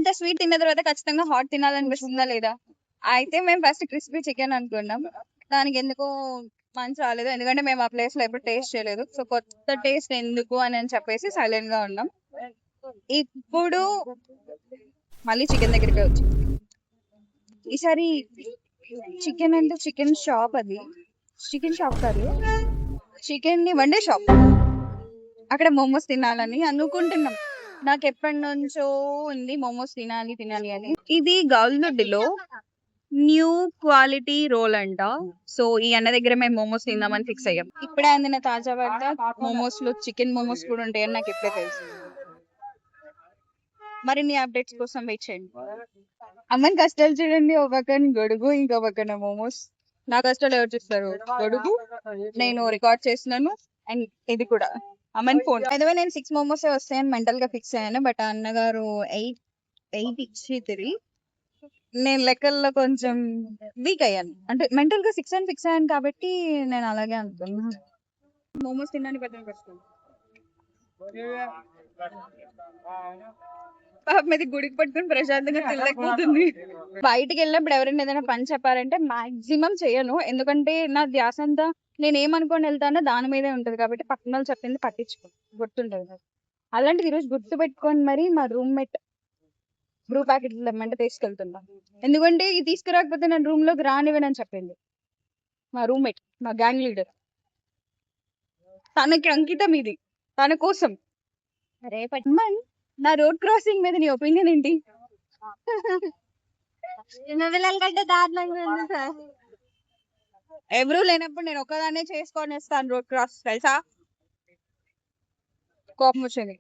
ఇంత స్వీట్ తిన్న తర్వాత ఖచ్చితంగా హాట్ తినాలనిపిస్తుందా లేదా? అయితే మేము ఫస్ట్ క్రిస్పీ చికెన్ అనుకున్నాం. దానికి ఎందుకో మంచి రాలేదు. ఎందుకంటే మేము ఆ ప్లేస్ లో ఎప్పుడు టేస్ట్ చేయలేదు. సో కొత్త టేస్ట్ ఎందుకు అని చెప్పేసి సైలెంట్ గా ఉన్నాం. ఇప్పుడు మళ్ళీ చికెన్ దగ్గరికి వచ్చి ఈసారి చికెన్ అంటే చికెన్ షాప్, అది చికెన్ షాప్ కాదు, చికెన్ ని వండే షాప్. అక్కడ మోమోస్ తినాలని అనుకుంటున్నాం. నాకు ఎప్పటి నుంచో ఉంది మోమోస్ తినాలి తినాలి అని. ఇది గౌల్దొడ్డిలో న్యూ క్వాలిటీ రోల్ అంట. సో ఈ అన్న దగ్గర మేము మోమోస్ తిందామని ఫిక్స్ అయ్యాం. ఇప్పుడే అందిన తాజా వార్త, మోమోస్ లో చికెన్ మోమోస్ కూడా ఉంటాయని నాకు ఇప్పుడే తెలుసు. మరిన్ని అప్డేట్స్ కోసం వెయిట్ చేయండి. అమ్మని కష్టాలు చూడండి, ఒక పక్కన గొడుగు, ఇంకో పక్కన మోమోస్. నా కష్టాలు ఎవరు చూస్తారు? గొడుగు, నేను రికార్డ్ చేస్తున్నాను, అండ్ ఇది కూడా అమ్మని ఫోన్. అదే నేను 6 మోమోస్ వస్తాయని మెంటల్ గా ఫిక్స్ అయ్యాను. బట్ అన్నగారు 8 ఇచ్చి తిరిగి నేను లెక్కల్లో కొంచెం వీక్ అయ్యాను. అంటే మెంటల్ గా 6 అని ఫిక్స్ అయ్యాను కాబట్టి నేను అలాగే అనుకున్నాను. మోమోస్ తినడానికి పెద్ద కష్టం. మీద గుడికి పట్టుకుని ప్రశాంతంగా తినలేకపోతుంది. బయటికి వెళ్ళినప్పుడు ఎవరైనా ఏదైనా పని చెప్పారంటే మాక్సిమం చేయను. ఎందుకంటే నా ధ్యాస అంతా నేను ఏమనుకొని వెళ్తానో దాని మీదే ఉంటది కాబట్టి పక్కన వాళ్ళు చెప్పింది పట్టించుకో, గుర్తుంటది. అలాంటిది ఈరోజు గుర్తు పెట్టుకొని మరి మా రూమ్మేట్ బ్రూ ప్యాకెట్లు తెమ్మంటే తీసుకెళ్తున్నా. ఎందుకంటే ఇది తీసుకురాకపోతే నా రూమ్ లోకి రానివ్వనని చెప్పింది మా రూమ్మేట్, మా గ్యాంగ్ లీడర్. తనకి అంకితం ఇది, తన కోసం. అరే పట్మన్, నా రోడ్ క్రాసింగ్ మీద నీ ఒపీనియన్ ఏంటి? ఎవరు లేనప్పుడు నేను ఒక్కదాన్నే చేసుకొని వస్తాను రోడ్ క్రాస్, తెలుసా? కోపం వచ్చింది.